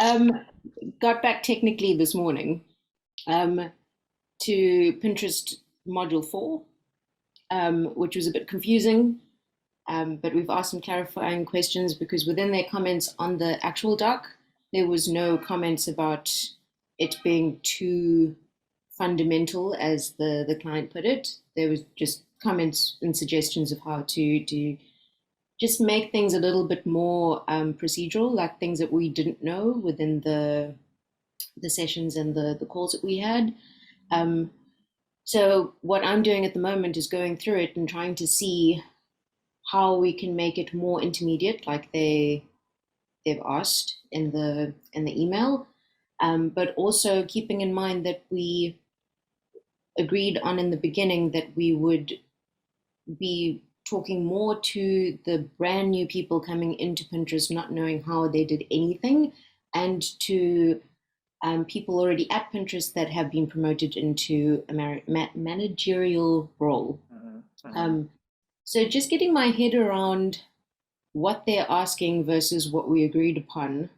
Um, got back technically this morning um, to Pinterest module 4, which was a bit confusing, but we've asked some clarifying questions because within their comments on the actual doc, there was no comments about it being too fundamental, as the client put it. There was just comments and suggestions of how to just make things a little bit more procedural, like things that we didn't know within the sessions and the calls that we had. Um, so what I'm doing at the moment is going through it and trying to see how we can make it more intermediate, like they've asked in the email, but also keeping in mind that we agreed on in the beginning that we would be talking more to the brand new people coming into Pinterest, not knowing how they did anything, and to people already at Pinterest that have been promoted into a managerial role. Um, so just getting my head around what they're asking versus what we agreed upon.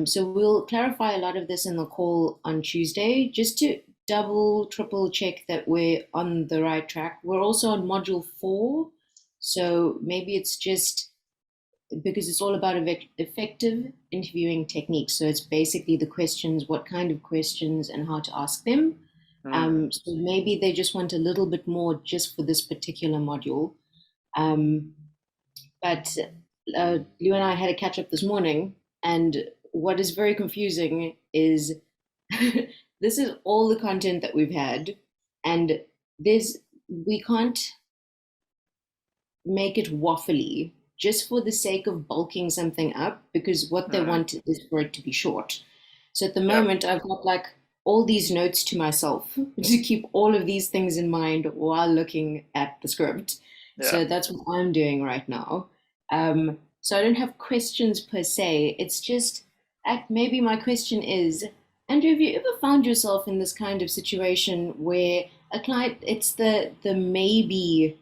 So we'll clarify a lot of this in the call on Tuesday, just to double, triple check that we're on the right track. We're also on module 4, so maybe it's just because it's all about effective interviewing techniques. So it's basically the questions, what kind of questions, and how to ask them. So maybe they just want a little bit more just for this particular module. But Lou and I had a catch up this morning, and what is very confusing is this is all the content that we've had, and we can't make it waffly just for the sake of bulking something up, because what they want is for it to be short. So at the moment, I've got like all these notes to myself to keep all of these things in mind while looking at the script. So that's what I'm doing right now. So I don't have questions per se. It's just maybe my question is, Andrew, have you ever found yourself in this kind of situation where a client, it's the maybe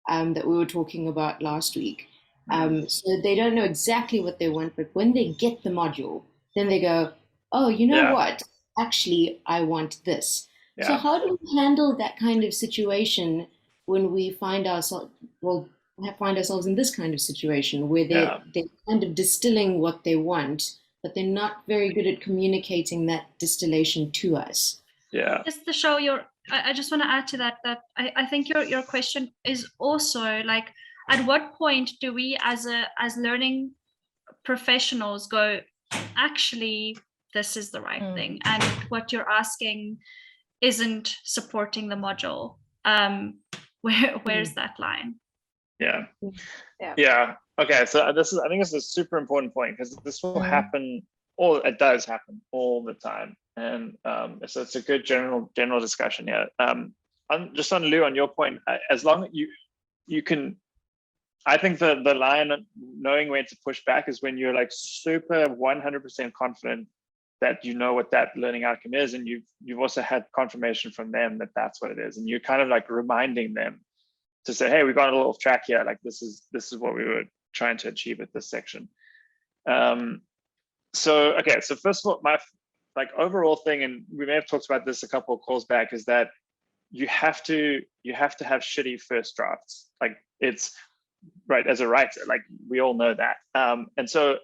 that we were talking about last week. So they don't know exactly what they want, but when they get the module, then they go, oh, you know what? Actually, I want this. So how do we handle that kind of situation when we find ourselves in this kind of situation where they're kind of distilling what they want, but they're not very good at communicating that distillation to us. Just to show I just want to add to that I think your question is also like, at what point do we as learning professionals go, actually this is the right thing, and what you're asking isn't supporting the module? Where's that line? Okay, so I think this is a super important point, because this will happen, or it does happen all the time, and so it's a good general discussion here. Just on Lou, on your point, as long as you can, I think the line knowing when to push back is when you're like super 100% confident that you know what that learning outcome is, and you've also had confirmation from them that that's what it is, and you're kind of like reminding them to say, hey, we got a little off track here, like this is what we were trying to achieve at this section. So first of all, my overall thing, and we may have talked about this a couple of calls back, is that you have to have shitty first drafts. Like, it's right, as a writer, like we all know that, and so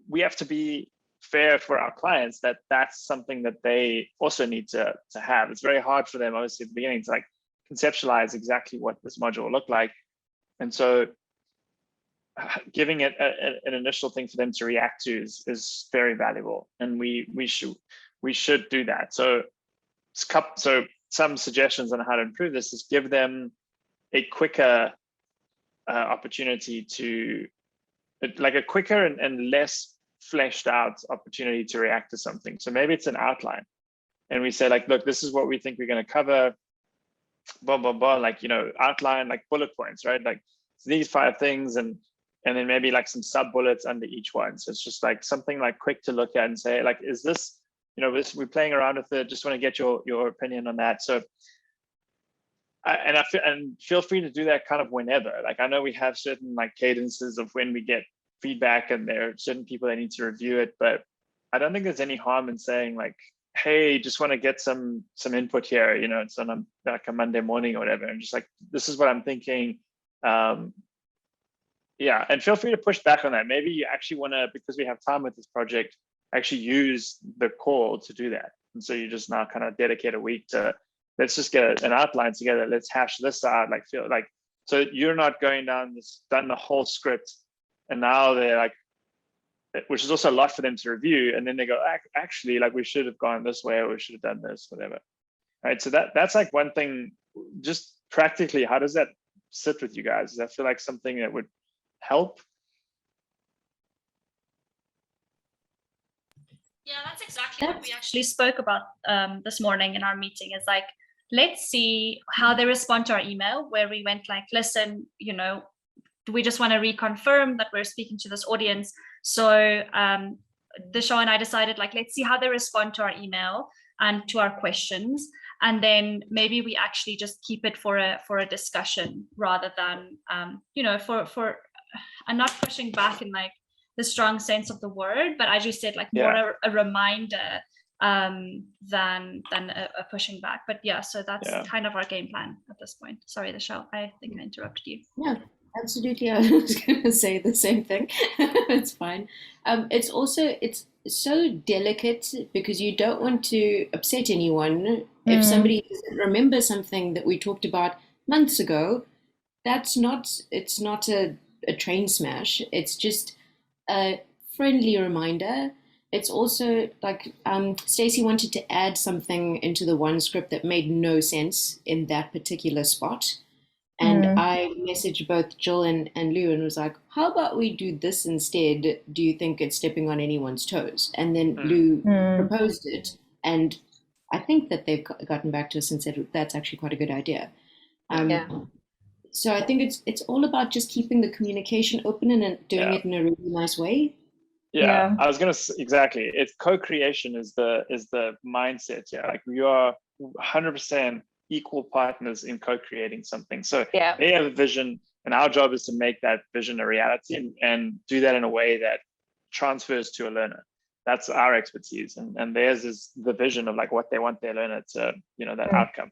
we have to be fair for our clients that that's something that they also need to have. It's very hard for them, obviously, at the beginning to like conceptualize exactly what this module will look like, and so giving it an initial thing for them to react to is very valuable, and we should do that. So some suggestions on how to improve this is give them a quicker opportunity to, like a quicker and less fleshed out opportunity to react to something. So maybe it's an outline, and we say like, look, this is what we think we're going to cover, blah blah blah, like, outline, like bullet points, right? Like these 5 things, and then maybe like some sub bullets under each one. So it's just like something like quick to look at and say like, is this, we're playing around with it, just want to get your opinion on that. So and feel free to do that kind of whenever. Like, I know we have certain like cadences of when we get feedback, and there are certain people that need to review it, but I don't think there's any harm in saying like, hey, just want to get some input here, you know, it's on like a Monday morning or whatever, and just like, this is what I'm thinking. Yeah, and feel free to push back on that. Maybe you actually want to, because we have time with this project, actually use the call to do that. And so you just now kind of dedicate a week to, let's just get an outline together. Let's hash this out. Like, feel like, so you're not going done the whole script, and now they're like, which is also a lot for them to review. And then they go, actually, like, we should have gone this way, or we should have done this, whatever. Right. So that's like one thing, just practically, how does that sit with you guys? Does that feel like something that would help? Yeah, that's exactly what we actually spoke about this morning in our meeting. Is like, let's see how they respond to our email, where we went like, listen, you know, we just want to reconfirm that we're speaking to this audience. So Dishal and I decided, like, let's see how they respond to our email and to our questions, and then maybe we actually just keep it for a discussion rather than you know, for and not pushing back in like the strong sense of the word, but as you said, like more a reminder than a pushing back. But yeah, so that's kind of our game plan at this point. Sorry, Dishal, I think I interrupted you. Yeah, absolutely. I was going to say the same thing. It's fine. It's so delicate because you don't want to upset anyone. If somebody doesn't remember something that we talked about months ago, it's not a train smash. It's just a friendly reminder. It's also like Stacey wanted to add something into the one script that made no sense in that particular spot. And I messaged both Jill and Lou and was like, how about we do this instead? Do you think it's stepping on anyone's toes? And then Lou proposed it. And I think that they've gotten back to us and said that's actually quite a good idea. So I think it's all about just keeping the communication open and doing it in a really nice way. Yeah, I was gonna say, exactly. It's co-creation is the mindset. Yeah, like we are 100% equal partners in co-creating something. So they have a vision, and our job is to make that vision a reality and do that in a way that transfers to a learner. That's our expertise, and theirs is the vision of like what they want their learner to, you know, that outcome.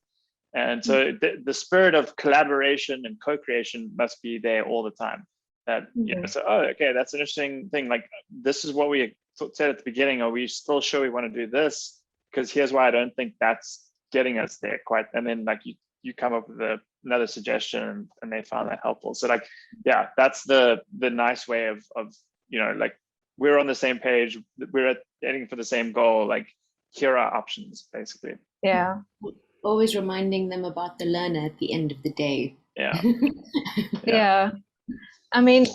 And so the spirit of collaboration and co-creation must be there all the time. That, you know, so, oh, okay, that's an interesting thing. Like, this is what we said at the beginning. Are we still sure we want to do this? Because here's why I don't think that's getting us there quite. And then like you come up with another suggestion, and they found that helpful. So like, yeah, that's the nice way of, you know, like, we're on the same page. We're heading for the same goal. Like, here are options, basically. Yeah. Always reminding them about the learner at the end of the day. Yeah. Yeah. I mean,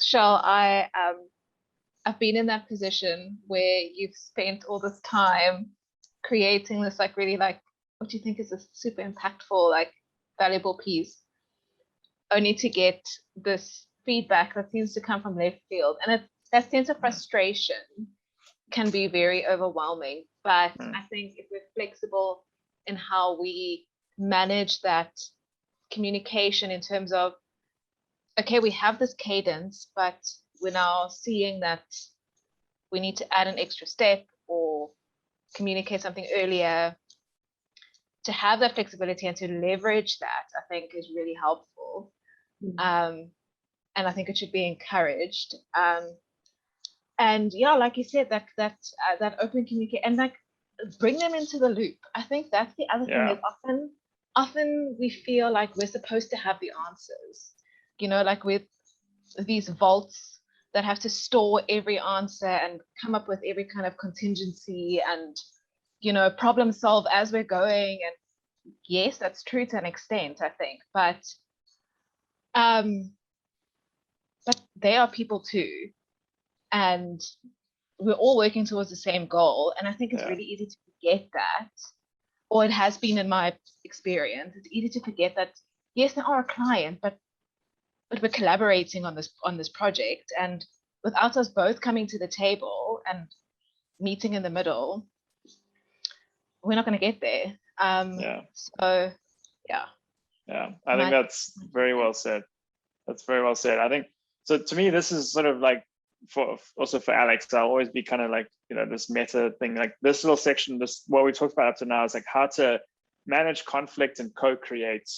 Shal, I've been in that position where you've spent all this time creating this like really like what you think is a super impactful, like valuable piece, only to get this feedback that seems to come from left field. And that sense of frustration can be very overwhelming. But I think if we're flexible in how we manage that communication in terms of, okay, we have this cadence, but we're now seeing that we need to add an extra step or communicate something earlier. To have that flexibility and to leverage that, I think, is really helpful. And I think it should be encouraged. And yeah, like you said, that open communication and like bring them into the loop. I think that's the other thing is often we feel like we're supposed to have the answers. You know, like with these vaults that have to store every answer and come up with every kind of contingency and, you know, problem solve as we're going. And yes, that's true to an extent, I think, but they are people too, and we're all working towards the same goal. And I think it's really easy to forget that, or it has been in my experience. It's easy to forget that yes, they are a client, but we're collaborating on this project, and without us both coming to the table and meeting in the middle, we're not going to get there. So I think that's very well said. That's very well said. I think so. To me, this is sort of like also for Alex, I'll always be kind of like, this meta thing, like this little section, what we talked about up to now is like how to manage conflict and co-create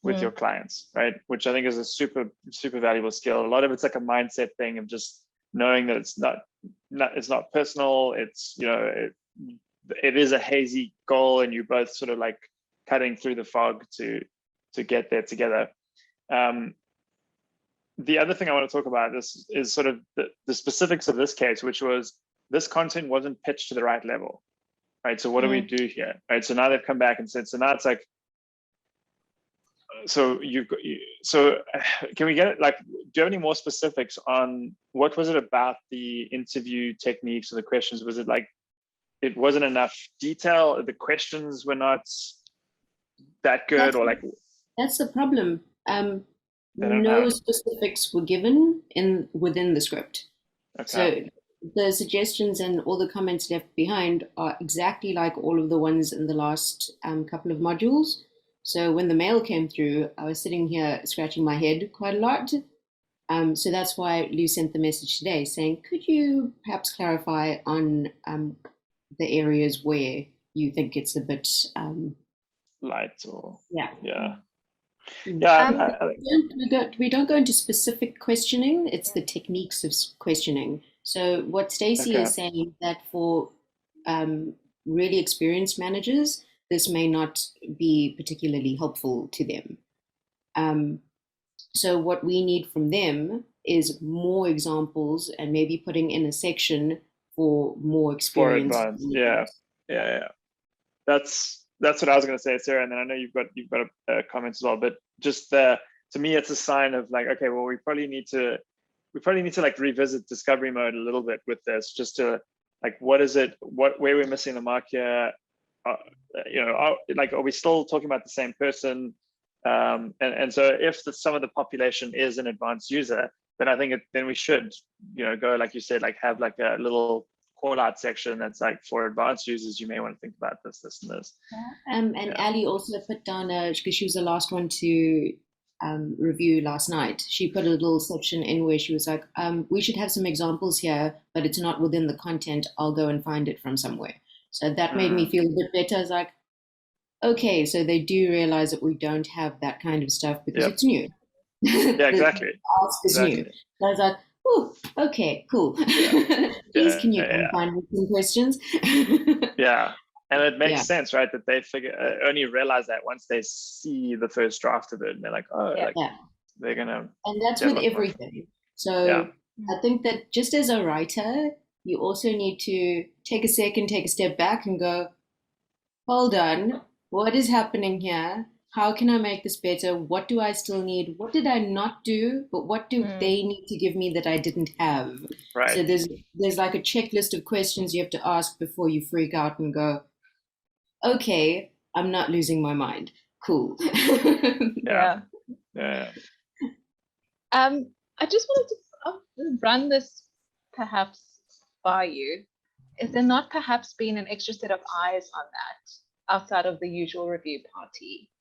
with your clients, right? Which I think is a super, super valuable skill. A lot of it's like a mindset thing of just knowing that it's not personal. It's, it is a hazy goal, and you both sort of like cutting through the fog to get there together. The other thing I want to talk about is sort of the specifics of this case, which was this content wasn't pitched to the right level, right? So what do we do here, right? So now they've come back and said, so now it's like, so can we get it? Like, do you have any more specifics on what was it about the interview techniques or the questions? Was it like it wasn't enough detail? The questions were not that good, or like? That's the problem. No specifics were given within the script. Okay. So the suggestions and all the comments left behind are exactly like all of the ones in the last couple of modules. So when the mail came through, I was sitting here scratching my head quite a lot. So that's why Lou sent the message today saying, could you perhaps clarify on the areas where you think it's a bit light or yeah. We don't go into specific questioning. It's the techniques of questioning. So what Stacey is saying that for really experienced managers, this may not be particularly helpful to them. So what we need from them is more examples and maybe putting in a section for more experience. Yeah. That's what I was going to say, Sarah. And then I know you've got a comment as well. But just to me, it's a sign of like, okay, well, we probably need to like revisit discovery mode a little bit with this, just to like, what is it? Where we're missing the mark here? Are we still talking about the same person? And so if some of the population is an advanced user, then I think then we should, go, like you said, like have like a little call out section that's like, for advanced users, you may want to think about this, and this. And Ali also put down because she was the last one to review last night. She put a little section in where she was like, we should have some examples here, but it's not within the content. I'll go and find it from somewhere. So that made me feel a bit better. I was like, okay, so they do realize that we don't have that kind of stuff because it's new. Yeah, exactly. The ask is new. So I was like, oh, okay, cool. Please, can you find me some questions? Yeah, and it makes sense, right? That they only realize that once they see the first draft of it, and they're like, oh, they're gonna. And that's with everything. So I think that just as a writer, you also need to take a second, take a step back and go, hold on, what is happening here? How can I make this better? What do I still need? What did I not do? But what do they need to give me that I didn't have? Right. So there's like a checklist of questions you have to ask before you freak out and go, okay, I'm not losing my mind. Cool. Yeah. I just wanted to run this perhaps by you. Is there not perhaps been an extra set of eyes on that outside of the usual review party?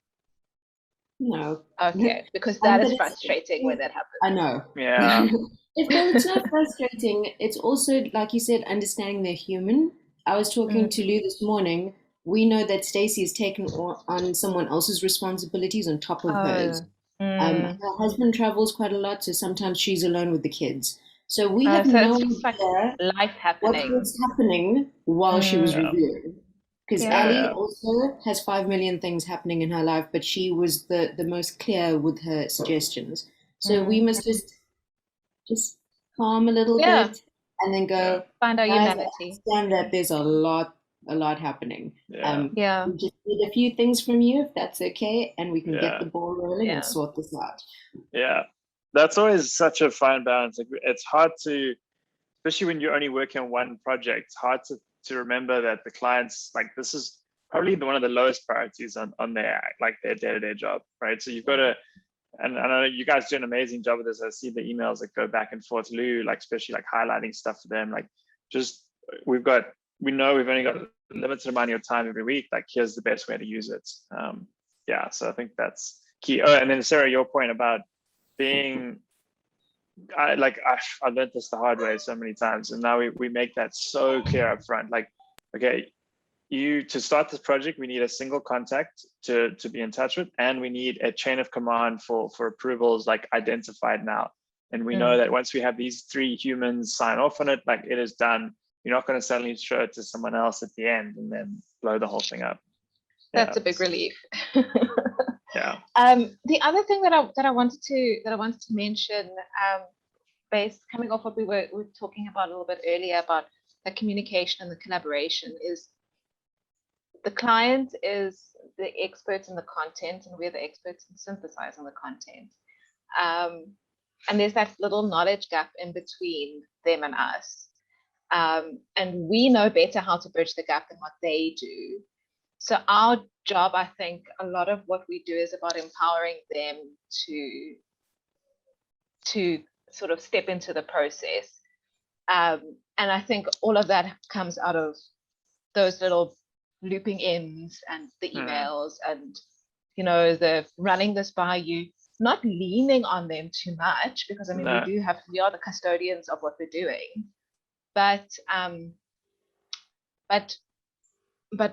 No. Okay, because that is frustrating when that happens. I know. Yeah. It's not frustrating. It's also, like you said, understanding they're human. I was talking to Lou this morning. We know that Stacey has taken on someone else's responsibilities on top of hers. Her husband travels quite a lot, so sometimes she's alone with the kids. So we have no idea life happening. what was happening while she was reviewing. Because Ali also has 5 million things happening in her life, but she was the most clear with her suggestions. So we must just calm a little bit and then go, find our humanity. I understand that there's a lot happening. We just need a few things from you, if that's okay, and we can get the ball rolling and sort this out. Yeah, that's always such a fine balance. Like, it's hard to, especially when you're only working on one project, it's hard to remember that the clients, like, this is probably one of the lowest priorities on their day-to-day job, right? So you've got to, and I know you guys do an amazing job with this. I see the emails that go back and forth, Lou, like especially like highlighting stuff for them. Like, just we know we've only got a limited amount of your time every week. Like, here's the best way to use it. So I think that's key. Oh, and then Sarah, your point about being I learned this the hard way so many times, and now we make that so clear up front. Like, okay, to start this project, we need a single contact to be in touch with, and we need a chain of command for approvals like identified now. And we know that once we have these 3 humans sign off on it, like it is done. You're not going to suddenly show it to someone else at the end and then blow the whole thing up. That's a big relief. Yeah. The other thing that I wanted to mention, coming off what we were talking about a little bit earlier about the communication and the collaboration, is the client is the experts in the content, and we're the experts in synthesizing the content. And there's that little knowledge gap in between them and us. And we know better how to bridge the gap than what they do. So our job, I think, a lot of what we do is about empowering them to sort of step into the process. And I think all of that comes out of those little looping ins and the emails and, you know, the running this by you, not leaning on them too much, because I mean, we are the custodians of what we're doing, but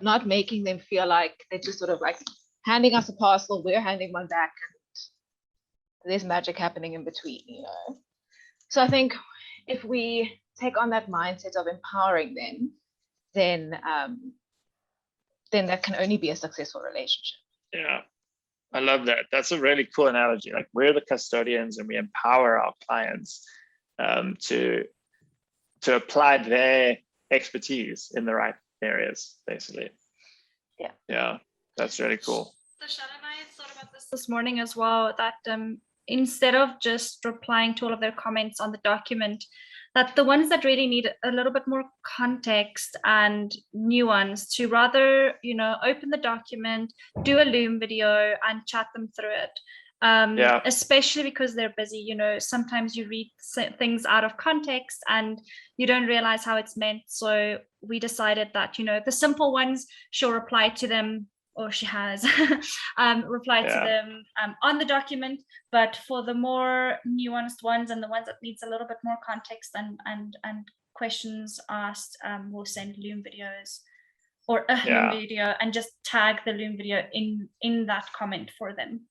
not making them feel like they're just sort of like handing us a parcel, we're handing one back, and there's magic happening in between, you know. So I think if we take on that mindset of empowering them, then that can only be a successful relationship. Yeah, I love that. That's a really cool analogy. Like, we're the custodians and we empower our clients to apply their expertise in the right areas, basically. Yeah, that's really cool. So Shad and I thought about this morning as well, that instead of just replying to all of their comments on the document, that the ones that really need a little bit more context and nuance, to rather, you know, open the document, do a Loom video and chat them through it. Especially because they're busy, you know, sometimes you read things out of context and you don't realize how it's meant. So we decided that, you know, the simple ones, she'll reply to them, or she has replied to them on the document, but for the more nuanced ones and the ones that needs a little bit more context and questions asked, we'll send Loom videos or a Loom video and just tag the Loom video in that comment for them.